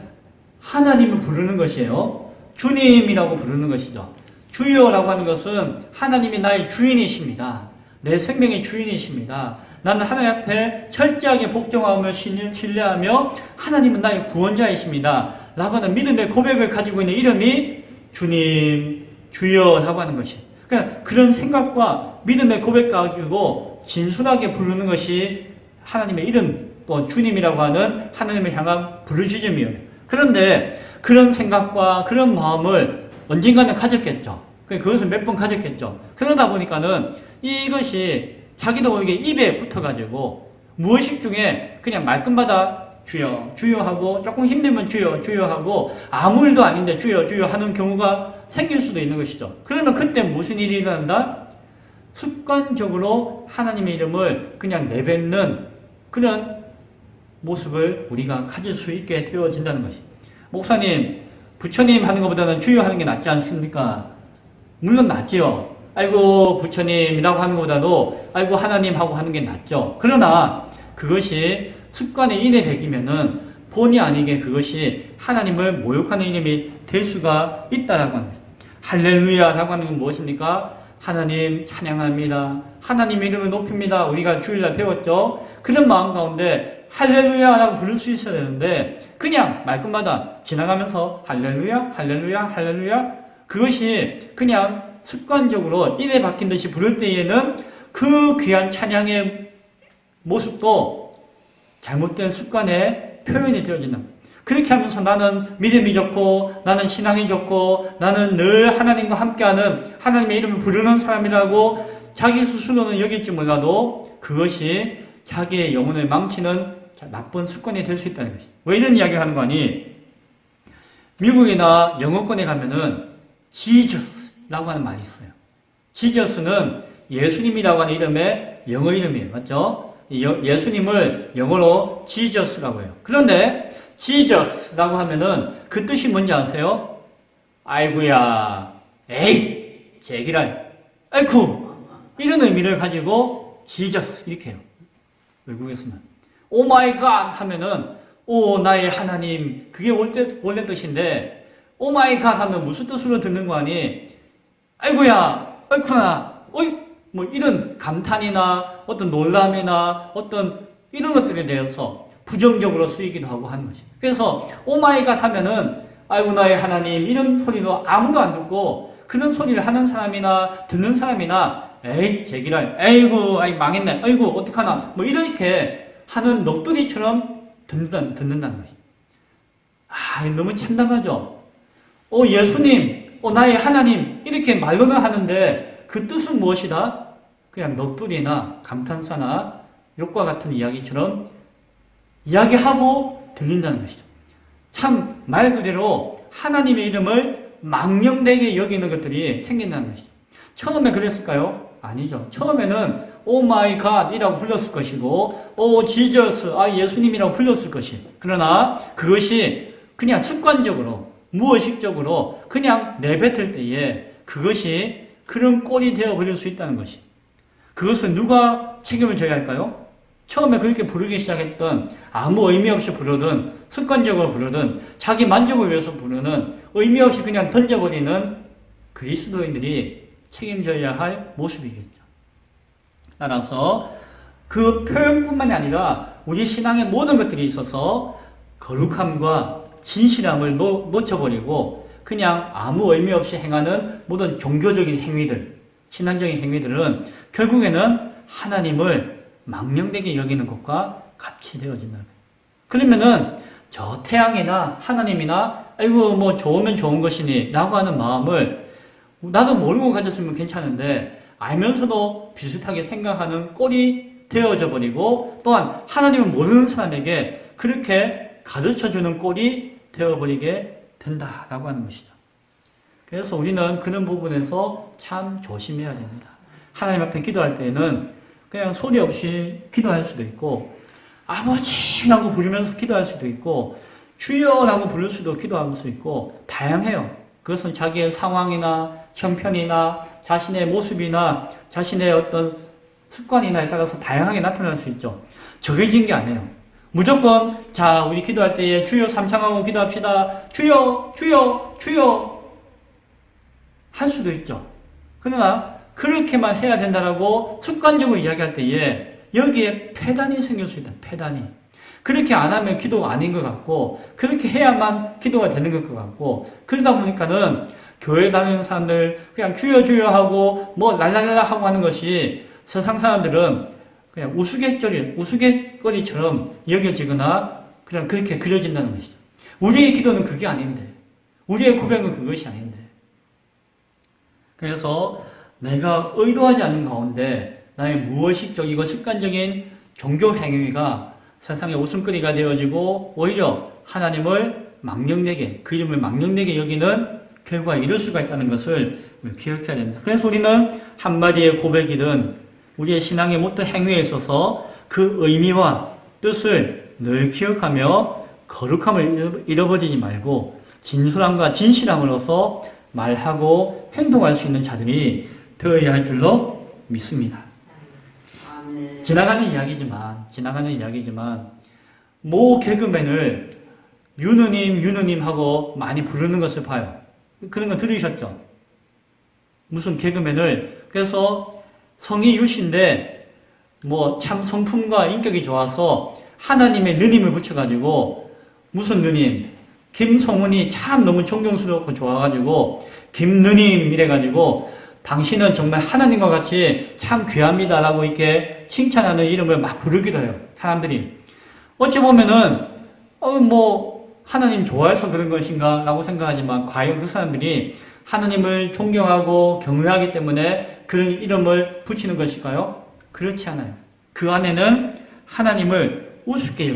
하나님을 부르는 것이에요. 주님이라고 부르는 것이죠. 주여라고 하는 것은 하나님이 나의 주인이십니다. 내 생명의 주인이십니다. 나는 하나님 앞에 철저하게 복종하며 신뢰하며 하나님은 나의 구원자이십니다. 라고 하는 믿음의 고백을 가지고 있는 이름이 주님, 주여라고 하는 것이. 그러니까 그런 생각과 믿음의 고백 가지고 진솔하게 부르는 것이 하나님의 이름 또 주님이라고 하는 하나님을 향한 부르짖음이에요. 그런데 그런 생각과 그런 마음을 언젠가는 가졌겠죠. 그것을 몇 번 가졌겠죠. 그러다 보니까는 이것이 자기도 모르게 입에 붙어가지고 무의식 중에 그냥 말끝마다 주여, 주여 하고 조금 힘들면 주여, 주여 하고 아무 일도 아닌데 주여, 주여 하는 경우가 생길 수도 있는 것이죠. 그러면 그때 무슨 일이 일어난다? 습관적으로 하나님의 이름을 그냥 내뱉는 그런 모습을 우리가 가질 수 있게 되어진다는 것이. 목사님, 부처님 하는 것보다는 주여 하는 게 낫지 않습니까? 물론 낫지요. 아이고 부처님이라고 하는 것보다도 아이고 하나님 하고 하는 게 낫죠. 그러나 그것이 습관에 인해 배기면은 본의 아니게 그것이 하나님을 모욕하는 이름이 될 수가 있다라고 합니다. 할렐루야라고 하는 건 무엇입니까? 하나님 찬양합니다. 하나님의 이름을 높입니다. 우리가 주일날 배웠죠. 그런 마음 가운데 할렐루야라고 부를 수 있어야 되는데 그냥 말끝마다 지나가면서 할렐루야, 할렐루야, 할렐루야 그것이 그냥 습관적으로 인에 박힌 듯이 부를 때에는 그 귀한 찬양의 모습도 잘못된 습관의 표현이 되어진다. 그렇게 하면서 나는 믿음이 좋고 나는 신앙이 좋고 나는 늘 하나님과 함께하는 하나님의 이름을 부르는 사람이라고 자기 스스로는 여길지 몰라도 그것이 자기의 영혼을 망치는 나쁜 습관이 될 수 있다는 것이. 왜 이런 이야기를 하는 거 아니? 미국이나 영어권에 가면은 지저스라고 하는 말이 있어요. 지저스는 예수님이라고 하는 이름의 영어 이름이에요. 맞죠? 예수님을 영어로 지저스라고 해요. 그런데 지저스라고 하면은 그 뜻이 뭔지 아세요? 아이고야, 에이, 제기랄, 아이쿠 이런 의미를 가지고 지저스 이렇게 해요. 외국에서는 오 마이 갓 하면은 오 나의 하나님 그게 원래 뜻인데 오 마이 갓 하면 무슨 뜻으로 듣는 거 아니? 아이고야, 아이쿠나, 어이 뭐 이런 감탄이나 어떤 놀람이나 어떤 이런 것들에 대해서 부정적으로 쓰이기도 하고 하는 것이. 그래서 오 마이 갓 하면은 아이고 나의 하나님 이런 소리도 아무도 안 듣고 그런 소리를 하는 사람이나 듣는 사람이나 에이 제기랄, 에이구 아이 망했네, 에이구 어떡하나, 뭐 이렇게 하는 넋두리처럼 듣는다는 거예요. 아, 너무 참담하죠. 예수님, 나의 하나님 이렇게 말로는 하는데 그 뜻은 무엇이다? 그냥 넋두리나 감탄사나 욕과 같은 이야기처럼 이야기하고 들린다는 것이죠. 참 말 그대로 하나님의 이름을 망령되게 여기는 것들이 생긴다는 것이죠. 처음에 그랬을까요? 아니죠. 처음에는 오 마이 갓이라고 불렀을 것이고 오 지저스, 예수님이라고 불렀을 것이. 그러나 그것이 그냥 습관적으로 무의식적으로 그냥 내뱉을 때에 그것이 그런 꼴이 되어버릴 수 있다는 것이. 그것은 누가 책임을 져야 할까요? 처음에 그렇게 부르기 시작했던 아무 의미 없이 부르든 습관적으로 부르든 자기 만족을 위해서 부르는 의미 없이 그냥 던져버리는 그리스도인들이 책임져야 할 모습이겠죠. 따라서 그 표현뿐만이 아니라 우리 신앙의 모든 것들이 있어서 거룩함과 진실함을 놓쳐버리고 그냥 아무 의미 없이 행하는 모든 종교적인 행위들, 신앙적인 행위들은 결국에는 하나님을 망령되게 여기는 것과 같이 되어진다는 거예요. 그러면은 저 태양이나 하나님이나 아이고 뭐 좋으면 좋은 것이니 라고 하는 마음을 나도 모르고 가졌으면 괜찮은데 알면서도 비슷하게 생각하는 꼴이 되어져 버리고 또한 하나님을 모르는 사람에게 그렇게 가르쳐주는 꼴이 되어버리게 된다라고 하는 것이죠. 그래서 우리는 그런 부분에서 참 조심해야 됩니다. 하나님 앞에 기도할 때에는 그냥 소리 없이 기도할 수도 있고 아버지라고 부르면서 기도할 수도 있고 주여라고 부를 수도 기도할 수 있고 다양해요. 그것은 자기의 상황이나 형편이나 자신의 모습이나 자신의 어떤 습관이나에 따라서 다양하게 나타날 수 있죠. 정해진 게 아니에요. 무조건 자 우리 기도할 때에 주여 삼창하고 기도합시다. 주여 주여 주여 할 수도 있죠. 그러나 그렇게만 해야 된다라고 습관적으로 이야기할 때에 여기에 폐단이 생길 수 있다. 폐단이. 그렇게 안 하면 기도가 아닌 것 같고 그렇게 해야만 기도가 되는 것 같고 그러다 보니까는 교회 다니는 사람들 그냥 주여 주여 하고 뭐 랄랄랄라 하고 하는 것이 세상 사람들은 그냥 우스갯거리처럼 여겨지거나 그냥 그렇게 그려진다는 것이죠. 우리의 기도는 그게 아닌데 우리의 고백은 그것이 아닌데 그래서 내가 의도하지 않는 가운데 나의 무의식적이고 습관적인 종교 행위가 세상의 웃음거리가 되어지고 오히려 하나님을 망령되게 그 이름을 망령되게 여기는 결과에 이를 수가 있다는 것을 기억해야 됩니다. 그래서 우리는 한마디의 고백이든 우리의 신앙의 모든 행위에 있어서 그 의미와 뜻을 늘 기억하며 거룩함을 잃어버리지 말고 진솔함과 진실함으로써 말하고 행동할 수 있는 자들이 되어야 할 줄로 믿습니다. 아멘. 지나가는 이야기지만 모 개그맨을 유느님 하고 많이 부르는 것을 봐요. 그런 거 들으셨죠? 무슨 개그맨을 그래서 성이 유신데 뭐 참 성품과 인격이 좋아서 하나님의 느님을 붙여가지고 무슨 느님 김성훈이 참 너무 존경스럽고 좋아가지고 김느님 이래가지고 당신은 정말 하나님과 같이 참 귀합니다라고 이렇게 칭찬하는 이름을 막 부르기도 해요. 사람들이 어찌 보면은 뭐 하나님 좋아해서 그런 것인가 라고 생각하지만 과연 그 사람들이 하나님을 존경하고 경외하기 때문에 그런 이름을 붙이는 것일까요? 그렇지 않아요. 그 안에는 하나님을 우습게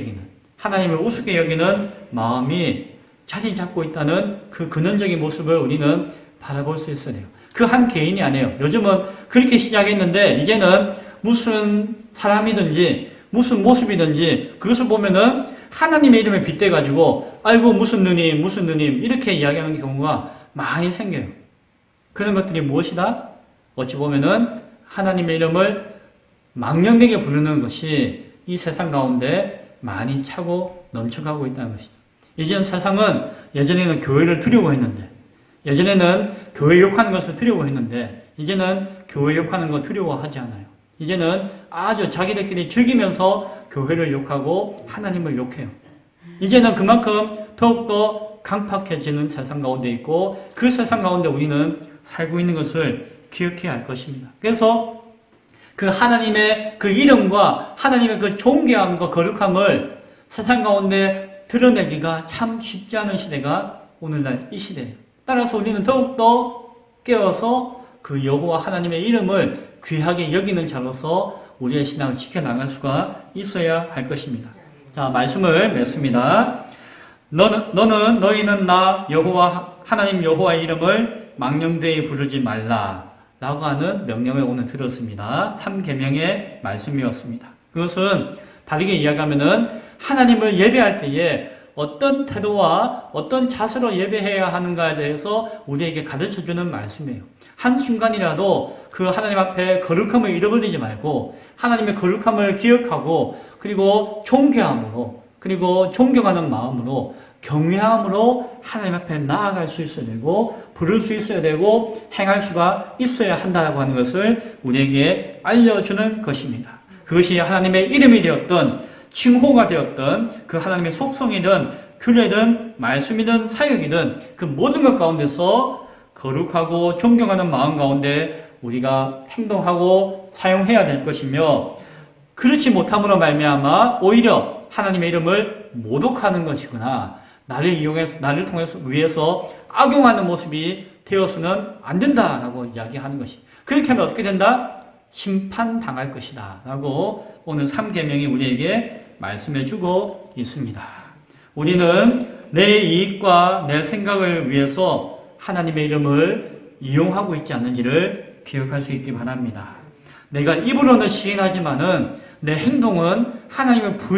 여기는 마음이 자리 잡고 있다는 그 근원적인 모습을 우리는 바라볼 수 있어야 돼요. 그 한 개인이 아니에요. 요즘은 그렇게 시작했는데 이제는 무슨 사람이든지 무슨 모습이든지 그것을 보면은 하나님의 이름에 빗대가지고 아이고 무슨 누님 이렇게 이야기하는 경우가 많이 생겨요. 그런 것들이 무엇이다? 어찌 보면은 하나님의 이름을 망령되게 부르는 것이 이 세상 가운데 많이 차고 넘쳐가고 있다는 것이죠. 이제는 세상은 예전에는 교회를 두려워했는데 예전에는 교회 욕하는 것을 두려워했는데 이제는 교회 욕하는 거 두려워하지 않아요. 이제는 아주 자기들끼리 즐기면서 교회를 욕하고 하나님을 욕해요. 이제는 그만큼 더욱더 강팍해지는 세상 가운데 있고 그 세상 가운데 우리는 살고 있는 것을 기억해야 할 것입니다. 그래서 그 하나님의 그 이름과 하나님의 그 존귀함과 거룩함을 세상 가운데 드러내기가 참 쉽지 않은 시대가 오늘날 이 시대예요. 따라서 우리는 더욱더 깨어서 그 여호와 하나님의 이름을 귀하게 여기는 자로서 우리의 신앙을 지켜나갈 수가 있어야 할 것입니다. 자, 말씀을 맺습니다. 너희는 나 여호와 하나님 여호와의 이름을 망령되이 부르지 말라 라고 하는 명령을 오늘 들었습니다. 3계명의 말씀이었습니다. 그것은 다르게 이야기하면은 하나님을 예배할 때에 어떤 태도와 어떤 자세로 예배해야 하는가에 대해서 우리에게 가르쳐주는 말씀이에요. 한순간이라도 그 하나님 앞에 거룩함을 잃어버리지 말고 하나님의 거룩함을 기억하고 그리고 존귀함으로 그리고 존경하는 마음으로 경외함으로 하나님 앞에 나아갈 수 있어야 되고 부를 수 있어야 되고 행할 수가 있어야 한다고 하는 것을 우리에게 알려주는 것입니다. 그것이 하나님의 이름이 되었던 칭호가 되었던 그 하나님의 속성이든 규례든 말씀이든 사역이든 그 모든 것 가운데서 거룩하고 존경하는 마음 가운데 우리가 행동하고 사용해야 될 것이며 그렇지 못함으로 말미암아 오히려 하나님의 이름을 모독하는 것이거나 나를 통해서 위해서 악용하는 모습이 되어서는 안 된다라고 이야기하는 것이. 그렇게 하면 어떻게 된다? 심판당할 것이다 라고 오늘 3계명이 우리에게 말씀해주고 있습니다. 우리는 내 이익과 내 생각을 위해서 하나님의 이름을 이용하고 있지 않는지를 기억할 수 있기 바랍니다. 내가 입으로는 시인하지만은 내 행동은 하나님을